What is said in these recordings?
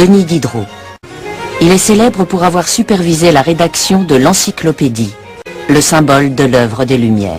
Denis Diderot. Il est célèbre pour avoir supervisé la rédaction de l'Encyclopédie, le symbole de l'œuvre des Lumières.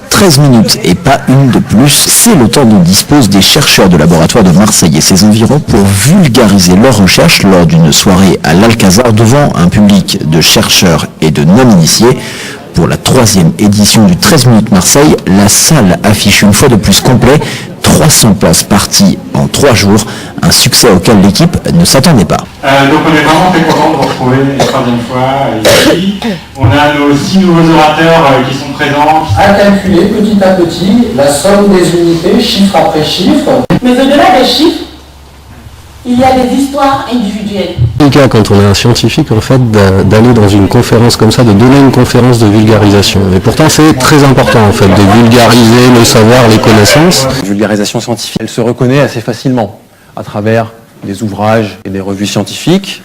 « 13 minutes et pas une de plus, c'est le temps dont disposent des chercheurs de laboratoire de Marseille et ses environs pour vulgariser leurs recherches lors d'une soirée à l'Alcazar devant un public de chercheurs et de non-initiés. Pour la 3e édition du 13 minutes Marseille, la salle affiche une fois de plus complet, 300 places parties en 3 jours, un succès auquel l'équipe ne s'attendait pas. Donc on est vraiment très content de vous retrouver une 3e fois ici. On a nos 6 nouveaux orateurs qui sont présents. À calculer petit à petit la somme des unités, chiffre après chiffre. Mais au-delà des chiffres, il y a des histoires individuelles. C'est le cas quand on est un scientifique en fait d'aller dans une conférence comme ça, de donner une conférence de vulgarisation. Et pourtant c'est très important en fait de vulgariser le savoir, les connaissances. La vulgarisation scientifique, elle se reconnaît assez facilement à travers des ouvrages et des revues scientifiques,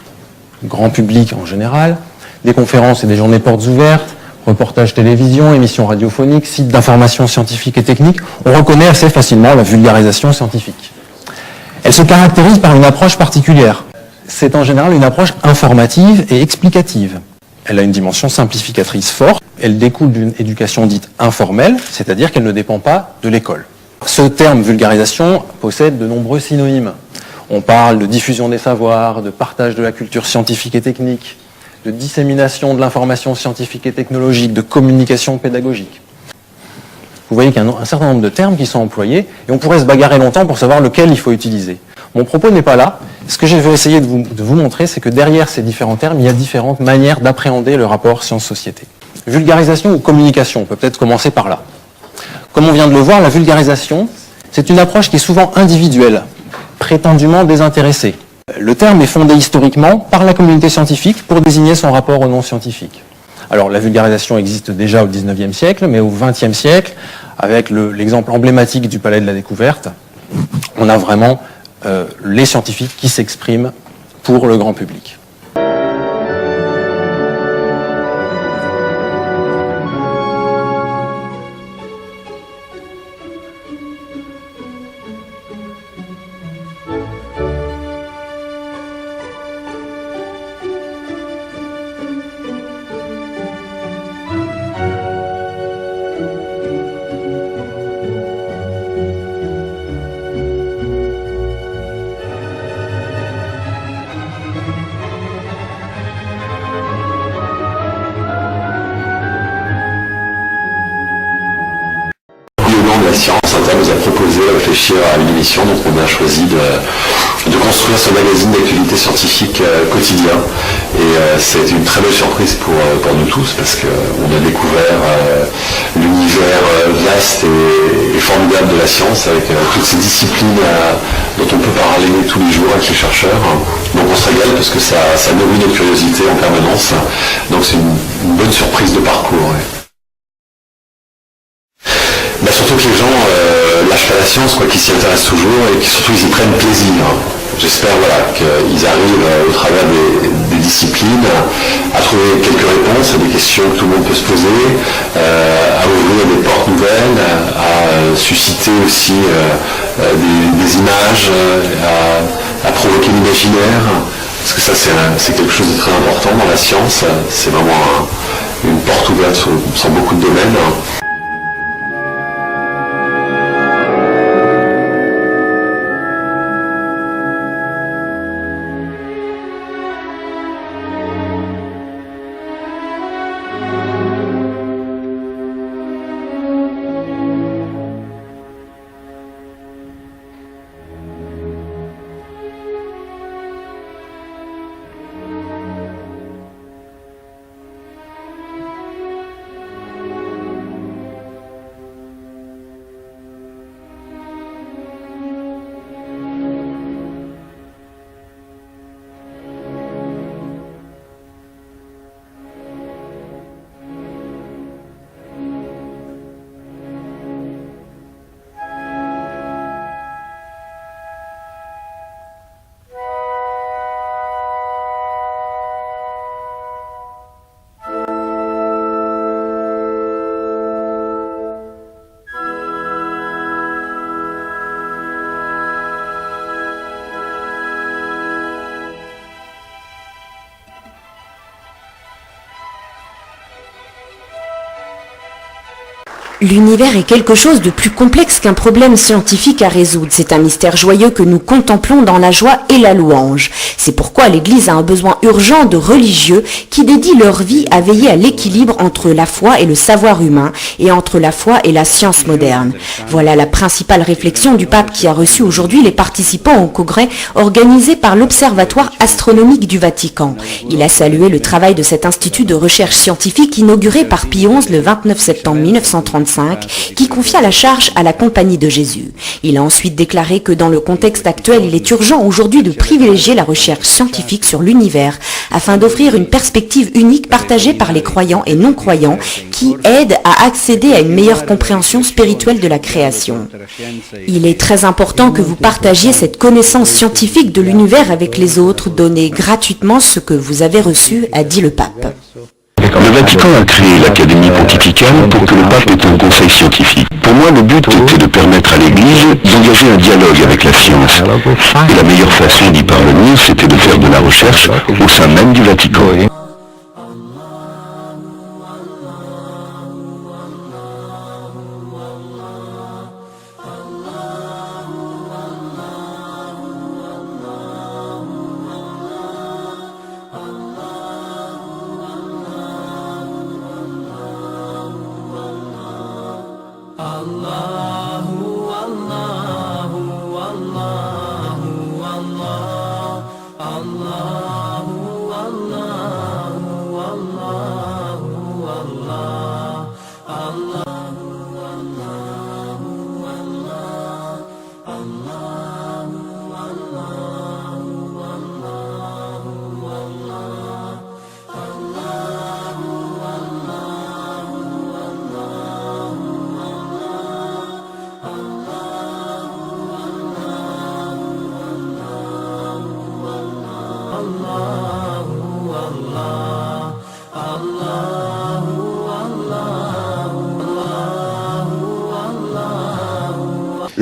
grand public en général, des conférences et des journées portes ouvertes, reportages télévision, émissions radiophoniques, sites d'information scientifique et technique. On reconnaît assez facilement la vulgarisation scientifique. Elle se caractérise par une approche particulière. C'est en général une approche informative et explicative. Elle a une dimension simplificatrice forte. Elle découle d'une éducation dite informelle, c'est-à-dire qu'elle ne dépend pas de l'école. Ce terme vulgarisation possède de nombreux synonymes. On parle de diffusion des savoirs, de partage de la culture scientifique et technique, de dissémination de l'information scientifique et technologique, de communication pédagogique. Vous voyez qu'il y a un certain nombre de termes qui sont employés et on pourrait se bagarrer longtemps pour savoir lequel il faut utiliser. Mon propos n'est pas là. Ce que je vais essayer de vous montrer, c'est que derrière ces différents termes, il y a différentes manières d'appréhender le rapport science-société. Vulgarisation ou communication, on peut peut-être commencer par là. Comme on vient de le voir, la vulgarisation, c'est une approche qui est souvent individuelle, prétendument désintéressée. Le terme est fondé historiquement par la communauté scientifique pour désigner son rapport au non-scientifique. Alors la vulgarisation existe déjà au XIXe siècle, mais au XXe siècle, avec l'exemple emblématique du Palais de la Découverte, on a vraiment les scientifiques qui s'expriment pour le grand public. la science Inter nous a proposé de réfléchir à une émission, donc on a choisi de construire ce magazine d'actualité scientifique quotidien. Et c'est une très belle surprise pour nous tous, parce qu'on a découvert l'univers vaste et formidable de la science, avec toutes ces disciplines dont on peut parler tous les jours avec les chercheurs. Donc on se régale parce que ça nourrit notre curiosité en permanence. Donc c'est une bonne surprise de parcours. Ouais. Surtout que les gens lâchent pas la science, qu'ils s'y intéressent toujours et surtout ils y prennent plaisir. J'espère qu'ils arrivent au travers des disciplines à trouver quelques réponses à des questions que tout le monde peut se poser, à ouvrir des portes nouvelles, à susciter aussi des images, à provoquer l'imaginaire. Parce que ça c'est quelque chose de très important dans la science. C'est vraiment une porte ouverte sur beaucoup de domaines. L'univers est quelque chose de plus complexe qu'un problème scientifique à résoudre. C'est un mystère joyeux que nous contemplons dans la joie et la louange. C'est pourquoi l'Église a un besoin urgent de religieux qui dédient leur vie à veiller à l'équilibre entre la foi et le savoir humain et entre la foi et la science moderne. Voilà la principale réflexion du pape qui a reçu aujourd'hui les participants au congrès organisé par l'Observatoire astronomique du Vatican. Il a salué le travail de cet institut de recherche scientifique inauguré par Pie XI le 29 septembre 1935 qui confia la charge à la Compagnie de Jésus. Il a ensuite déclaré que dans le contexte actuel, il est urgent aujourd'hui de privilégier la recherche scientifique sur l'univers afin d'offrir une perspective unique partagée par les croyants et non-croyants qui aide à accéder à une meilleure compréhension spirituelle de la création. Il est très important que vous partagiez cette connaissance scientifique de l'univers avec les autres, donnez gratuitement ce que vous avez reçu, a dit le pape. Le Vatican a créé l'Académie pontificale pour que le pape ait un conseil scientifique. Pour moi, le but était de permettre à l'Église d'engager un dialogue avec la science. Et la meilleure façon d'y parvenir, c'était de faire de la recherche au sein même du Vatican.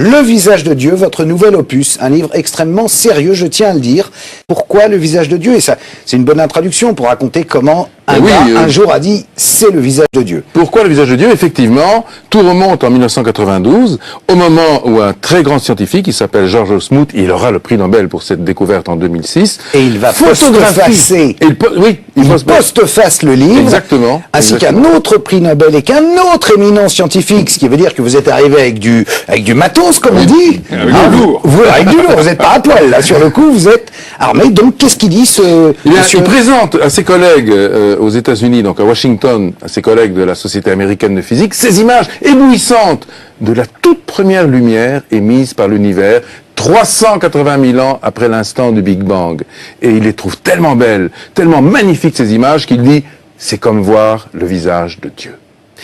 Le visage de Dieu, votre nouvel opus, un livre extrêmement sérieux, je tiens à le dire. Pourquoi le visage de Dieu? Et ça, c'est une bonne introduction pour raconter comment un gars, un jour a dit c'est le visage de Dieu. Pourquoi le visage de Dieu? Effectivement, tout remonte en 1992, au moment où un très grand scientifique, qui s'appelle George Smoot, il aura le prix Nobel pour cette découverte en 2006. Et il va postfacer. Il postface le livre. Exactement. Ainsi qu'un autre prix Nobel et qu'un autre éminent scientifique, ce qui veut dire que vous êtes arrivé avec du matos, comme on dit. Avec du lourd. Avec du lourd. Vous n'êtes pas à poil, là. Sur le coup, vous êtes armé. Donc, qu'est-ce qu'il dit, ce monsieur? Il présente à ses collègues aux États-Unis, donc à Washington, à ses collègues de la Société américaine de physique, ces images éblouissantes de la toute première lumière émise par l'univers 380 000 ans après l'instant du Big Bang. Et il les trouve tellement belles, tellement magnifiques ces images qu'il dit « c'est comme voir le visage de Dieu ».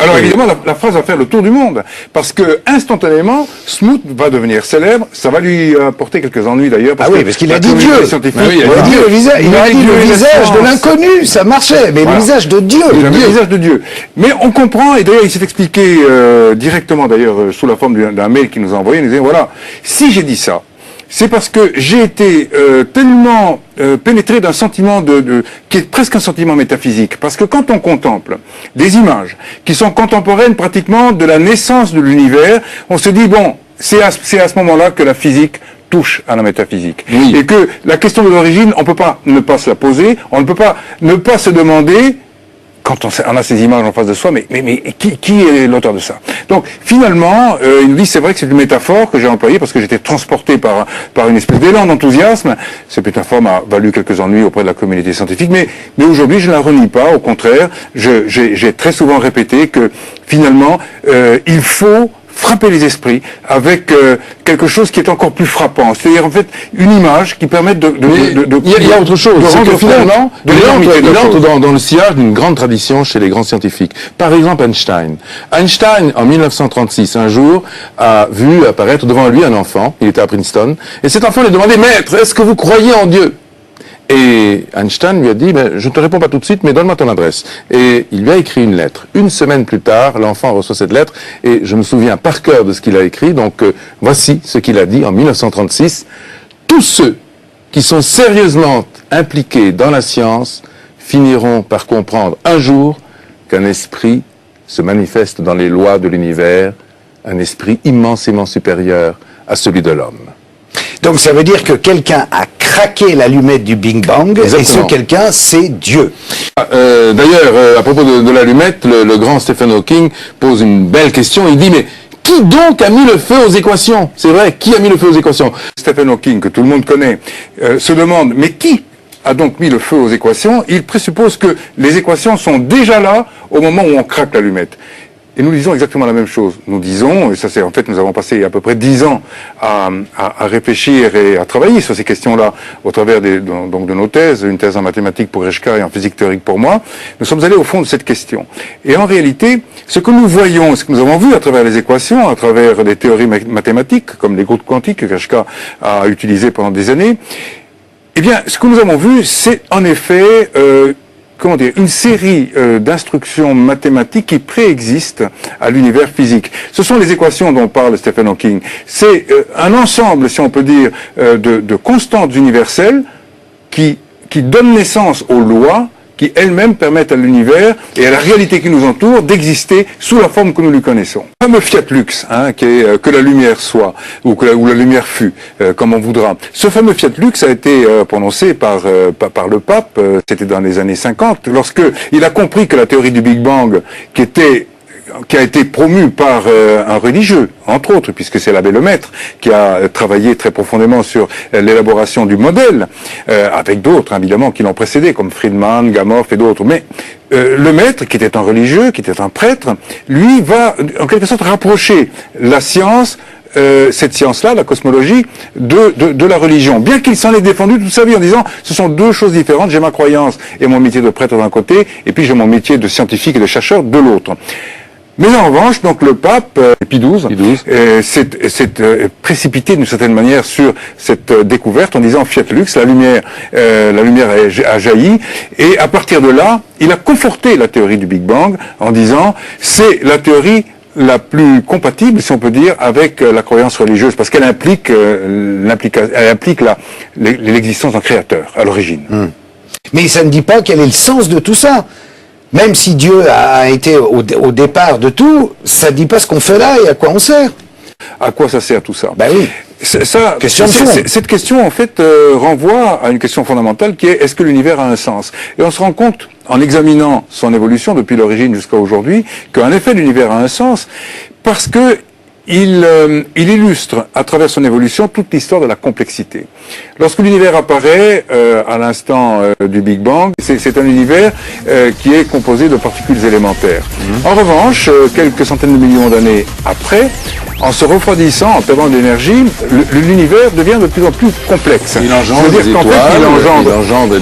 Alors évidemment, la phrase va faire le tour du monde, parce que instantanément, Smoot va devenir célèbre. Ça va lui apporter quelques ennuis d'ailleurs. Parce qu'il a dit Dieu. Il a dit le visage de l'inconnu, ça marchait, mais le visage de Dieu. Le visage de Dieu. Mais on comprend, et d'ailleurs il s'est expliqué directement d'ailleurs sous la forme d'un mail qu'il nous a envoyé, il nous disait voilà, si j'ai dit ça, c'est parce que j'ai été tellement pénétré d'un sentiment qui est presque un sentiment métaphysique. Parce que quand on contemple des images qui sont contemporaines pratiquement de la naissance de l'univers, on se dit, bon, c'est à ce moment-là que la physique touche à la métaphysique. Oui. Et que la question de l'origine, on ne peut pas ne pas se la poser, on ne peut pas ne pas se demander, quand on a ces images en face de soi, mais qui est l'auteur de ça? Donc finalement, il nous dit c'est vrai que c'est une métaphore que j'ai employée parce que j'étais transporté par une espèce d'élan d'enthousiasme. Cette métaphore m'a valu quelques ennuis auprès de la communauté scientifique, mais aujourd'hui je ne la renie pas. Au contraire, j'ai très souvent répété que finalement il faut frapper les esprits avec quelque chose qui est encore plus frappant, c'est-à-dire en fait une image qui permet il y a autre chose, c'est que finalement il entre dans le sillage d'une grande tradition chez les grands scientifiques. Par exemple Einstein, en 1936 un jour a vu apparaître devant lui un enfant, il était à Princeton, et cet enfant lui demandait maître, est-ce que vous croyez en Dieu? Et Einstein lui a dit, je ne te réponds pas tout de suite, mais donne-moi ton adresse. Et il lui a écrit une lettre. Une semaine plus tard, l'enfant reçoit cette lettre, et je me souviens par cœur de ce qu'il a écrit, donc voici ce qu'il a dit en 1936. Tous ceux qui sont sérieusement impliqués dans la science finiront par comprendre un jour qu'un esprit se manifeste dans les lois de l'univers, un esprit immensément supérieur à celui de l'homme. Donc ça veut dire que quelqu'un a craqué l'allumette du Big Bang, exactement. Et ce quelqu'un, c'est Dieu. D'ailleurs, à propos de l'allumette, le grand Stephen Hawking pose une belle question, il dit, mais qui donc a mis le feu aux équations? C'est vrai, qui a mis le feu aux équations? Stephen Hawking, que tout le monde connaît, se demande, mais qui a donc mis le feu aux équations? Il présuppose que les équations sont déjà là au moment où on craque l'allumette. Et nous disons exactement la même chose. Nous disons, et ça c'est en fait, nous avons passé à peu près 10 ans à réfléchir et à travailler sur ces questions-là au travers donc de nos thèses, une thèse en mathématiques pour Eshka et en physique théorique pour moi. Nous sommes allés au fond de cette question. Et en réalité, ce que nous voyons, ce que nous avons vu à travers les équations, à travers des théories mathématiques, comme les groupes quantiques que Eshka a utilisées pendant des années, eh bien, ce que nous avons vu, c'est en effet une série d'instructions mathématiques qui préexistent à l'univers physique. Ce sont les équations dont parle Stephen Hawking. C'est un ensemble, si on peut dire, de constantes universelles qui donnent naissance aux lois qui elles-mêmes permettent à l'univers et à la réalité qui nous entoure d'exister sous la forme que nous lui connaissons. Le fameux fiat lux, qui est que la lumière soit, ou la lumière fût, comme on voudra. Ce fameux fiat lux a été prononcé par le pape, c'était dans les années 50, lorsque il a compris que la théorie du Big Bang, qui a été promu par un religieux, entre autres, puisque c'est l'abbé Lemaître qui a travaillé très profondément sur l'élaboration du modèle, avec d'autres, évidemment, qui l'ont précédé, comme Friedman, Gamow et d'autres. Mais Lemaître, qui était un religieux, qui était un prêtre, lui va, en quelque sorte, rapprocher la science, cette science-là, la cosmologie, de la religion. Bien qu'il s'en ait défendu toute sa vie en disant, ce sont deux choses différentes, j'ai ma croyance et mon métier de prêtre d'un côté, et puis j'ai mon métier de scientifique et de chercheur de l'autre. Mais en revanche, donc le pape Pie XII s'est précipité d'une certaine manière sur cette découverte en disant fiat lux, la lumière a jailli, et à partir de là, il a conforté la théorie du Big Bang en disant c'est la théorie la plus compatible, si on peut dire, avec la croyance religieuse, parce qu'elle implique l'existence d'un créateur à l'origine. Mais ça ne dit pas quel est le sens de tout ça. Même si Dieu a été au départ de tout, ça ne dit pas ce qu'on fait là et à quoi on sert. À quoi ça sert tout ça? Ben oui. Cette question, en fait, renvoie à une question fondamentale qui est: est-ce que l'univers a un sens? Et on se rend compte, en examinant son évolution depuis l'origine jusqu'à aujourd'hui, qu'en effet l'univers a un sens, parce que il illustre à travers son évolution toute l'histoire de la complexité. Lorsque l'univers apparaît à l'instant du Big Bang, c'est un univers qui est composé de particules élémentaires. En revanche, quelques centaines de millions d'années après, en se refroidissant, en perdant de l'énergie, l'univers devient de plus en plus complexe. Il engendre des étoiles, il engendre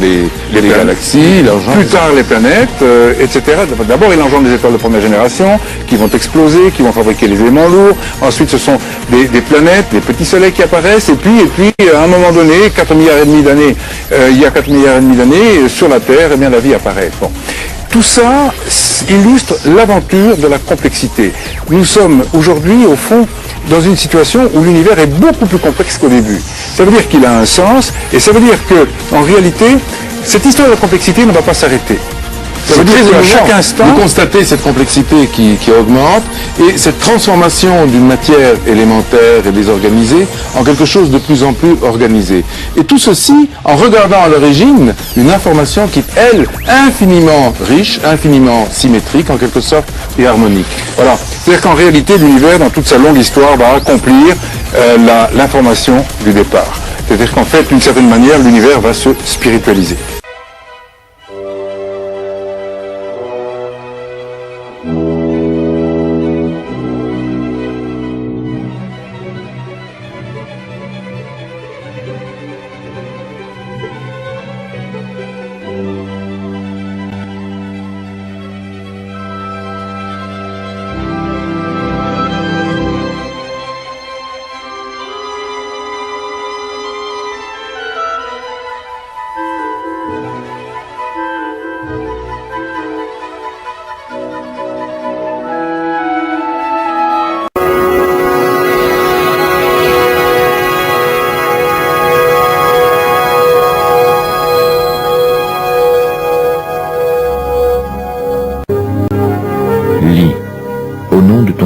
les galaxies, il engendre plus tard les planètes, etc. D'abord, il engendre des étoiles de première génération qui vont exploser, qui vont fabriquer les éléments lourds. Ensuite, ce sont des planètes, des petits soleils qui apparaissent. Et puis, à un moment donné, 4 milliards et demi d'années, il y a 4 milliards et demi d'années, sur la Terre, eh bien, la vie apparaît. Bon. Tout ça illustre l'aventure de la complexité. Nous sommes aujourd'hui, au fond, dans une situation où l'univers est beaucoup plus complexe qu'au début. Ça veut dire qu'il a un sens, et ça veut dire que, en réalité, cette histoire de la complexité ne va pas s'arrêter. Ça veut dire qu'à chaque instant, de constater cette complexité qui augmente et cette transformation d'une matière élémentaire et désorganisée en quelque chose de plus en plus organisé. Et tout ceci en regardant à l'origine une information qui est, elle, infiniment riche, infiniment symétrique en quelque sorte et harmonique. Voilà. C'est-à-dire qu'en réalité, l'univers, dans toute sa longue histoire, va accomplir l'information du départ. C'est-à-dire qu'en fait, d'une certaine manière, l'univers va se spiritualiser.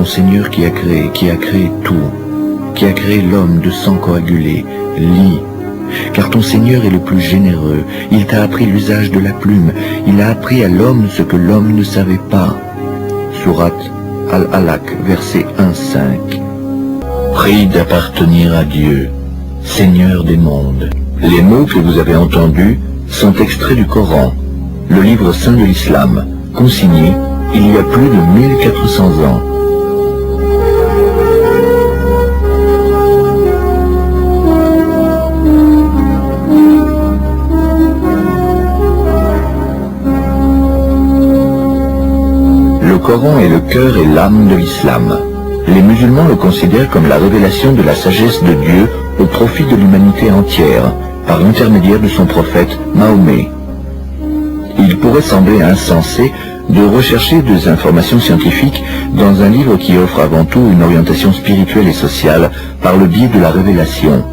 Seigneur qui a créé tout, qui a créé l'homme de sang coagulé, lis, car ton Seigneur est le plus généreux, il t'a appris l'usage de la plume, il a appris à l'homme ce que l'homme ne savait pas. Sourate Al-Alaq, verset 1-5. Prie d'appartenir à Dieu, Seigneur des mondes. Les mots que vous avez entendus sont extraits du Coran, le livre saint de l'islam, consigné il y a plus de 1400 ans. Le Coran est le cœur et l'âme de l'islam. Les musulmans le considèrent comme la révélation de la sagesse de Dieu au profit de l'humanité entière, par l'intermédiaire de son prophète Mahomet. Il pourrait sembler insensé de rechercher des informations scientifiques dans un livre qui offre avant tout une orientation spirituelle et sociale par le biais de la révélation.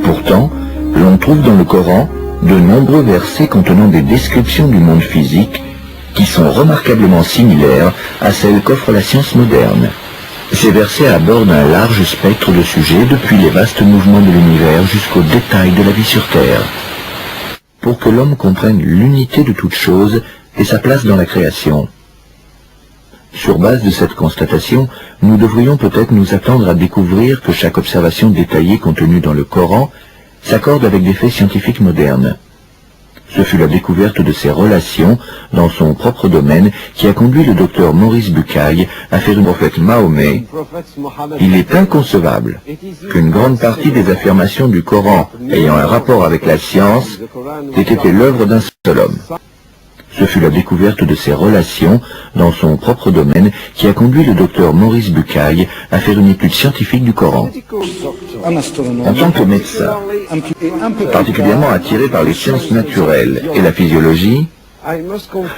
Pourtant, l'on trouve dans le Coran de nombreux versets contenant des descriptions du monde physique qui sont remarquablement similaires à celles qu'offre la science moderne. Ces versets abordent un large spectre de sujets depuis les vastes mouvements de l'univers jusqu'aux détails de la vie sur Terre. Pour que l'homme comprenne l'unité de toute chose et sa place dans la création. Sur base de cette constatation, nous devrions peut-être nous attendre à découvrir que chaque observation détaillée contenue dans le Coran s'accorde avec des faits scientifiques modernes. Ce fut la découverte de ces relations dans son propre domaine qui a conduit le docteur Maurice Bucaille à faire du prophète Mahomet. Il est inconcevable qu'une grande partie des affirmations du Coran ayant un rapport avec la science ait été l'œuvre d'un seul homme. Ce fut la découverte de ces relations dans son propre domaine qui a conduit le docteur Maurice Bucaille à faire une étude scientifique du Coran. En tant que médecin, particulièrement attiré par les sciences naturelles et la physiologie,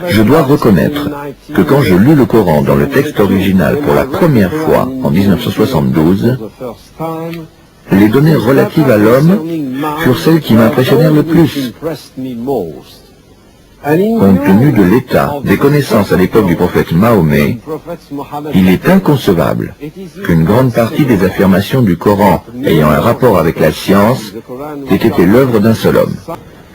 je dois reconnaître que quand je lus le Coran dans le texte original pour la première fois en 1972, les données relatives à l'homme furent celles qui m'impressionnèrent le plus. Compte tenu de l'état des connaissances à l'époque du prophète Mahomet, il est inconcevable qu'une grande partie des affirmations du Coran ayant un rapport avec la science ait été l'œuvre d'un seul homme.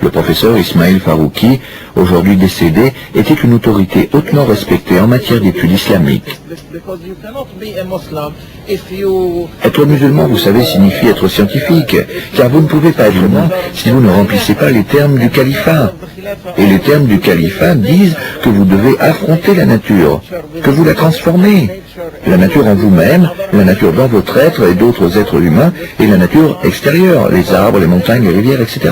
Le professeur Ismail Farouki, aujourd'hui décédé, était une autorité hautement respectée en matière d'études islamiques. Être musulman, vous savez, signifie être scientifique, car vous ne pouvez pas être humain si vous ne remplissez pas les termes du califat. Et les termes du califat disent que vous devez affronter la nature, que vous la transformez. La nature en vous-même, la nature dans votre être et d'autres êtres humains, et la nature extérieure, les arbres, les montagnes, les rivières, etc.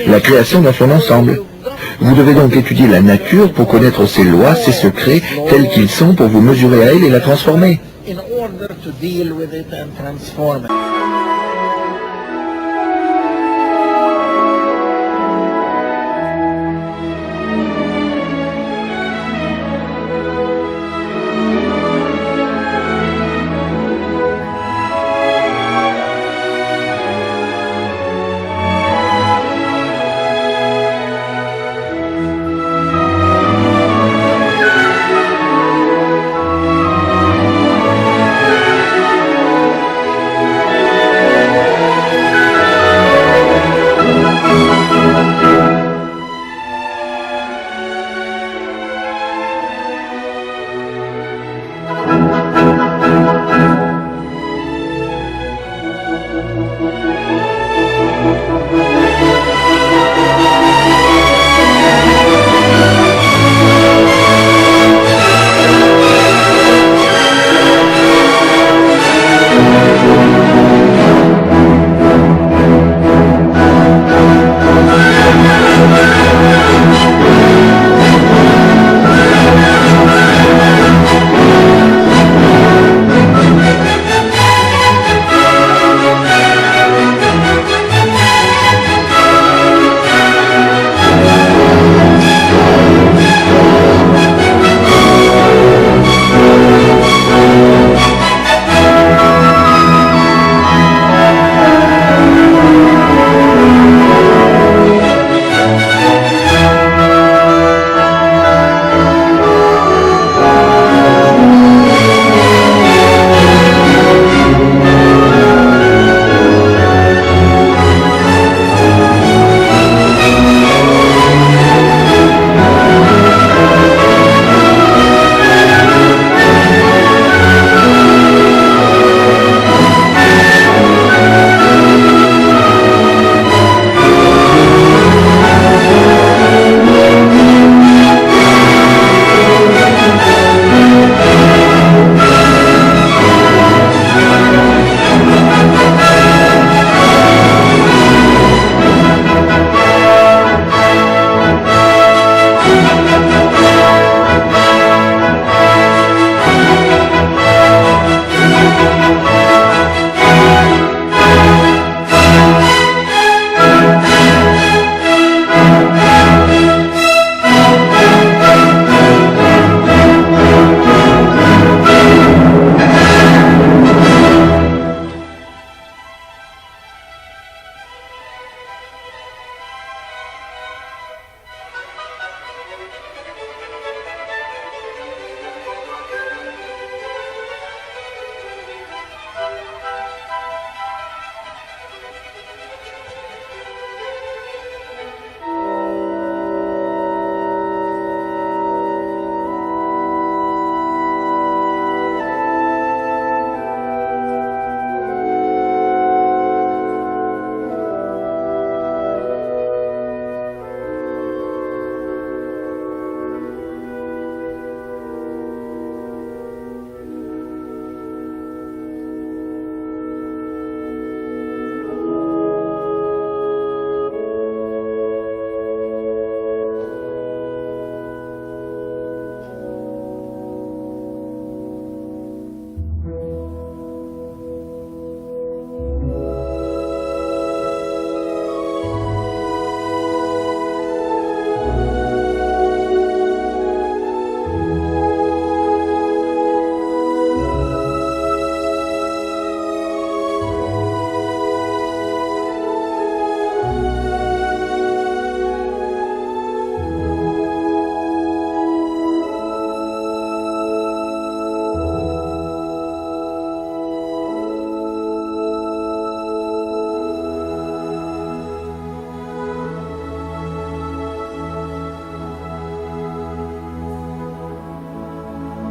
La création dans son ensemble. Vous devez donc étudier la nature pour connaître ses lois, ses secrets, tels qu'ils sont, pour vous mesurer à elle et la transformer. in order to deal with it and transform it.